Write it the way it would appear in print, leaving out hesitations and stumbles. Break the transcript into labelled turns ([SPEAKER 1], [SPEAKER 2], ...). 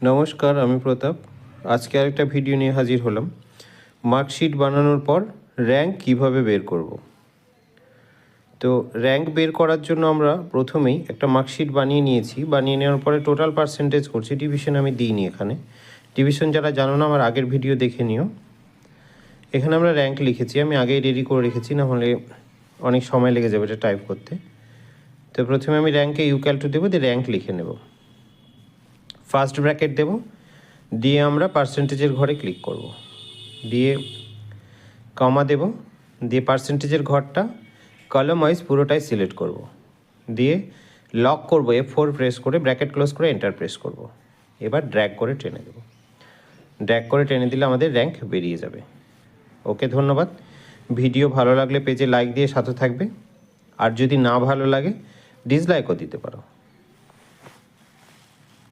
[SPEAKER 1] নমস্কার, আমি প্রতাপ। আজকে আরেকটা ভিডিও নিয়ে হাজির হলাম। মার্কশিট বানানোর পর র্যাঙ্ক কিভাবে বের করব। তো র্যাঙ্ক বের করার জন্য আমরা প্রথমেই একটা মার্কশিট বানিয়ে নিয়েছি। বানিয়ে নেওয়ার পরে টোটাল পার্সেন্টেজ করছি। ডিভিশন আমি দিইনি এখানে। ডিভিশন যারা জানো না, আমার আগের ভিডিও দেখে নিও। এখানে আমরা র্যাঙ্ক লিখেছি, আমি আগেই রেডি করে রেখেছি, না হলে অনেক সময় লেগে যাবে এটা টাইপ করতে। তো প্রথমে আমি র্যাঙ্কে ইকুয়াল টু দেবো, দিয়ে র্যাঙ্ক লিখে নেব। ফার্স্ট ব্র্যাকেট দেব, দিয়ে আমরা পার্সেন্টেজের ঘরে ক্লিক করব, দিয়ে কমা দেব, দিয়ে পার্সেন্টেজের ঘরটা কলাম ওয়াইজ পুরোটাই সিলেক্ট করব, দিয়ে লক করব, F4 প্রেস করে ব্র্যাকেট ক্লোজ করে এন্টার প্রেস করব। এবার ড্র্যাগ করে টেনে দেব। ড্র্যাগ করে টেনে দিলে আমাদের র্যাঙ্ক বেরিয়ে যাবে। ওকে, ধন্যবাদ। ভিডিও ভালো লাগলে পেজে লাইক দিয়ে সাথে থাকবে, আর যদি না ভালো লাগে ডিসলাইকও দিতে পারো।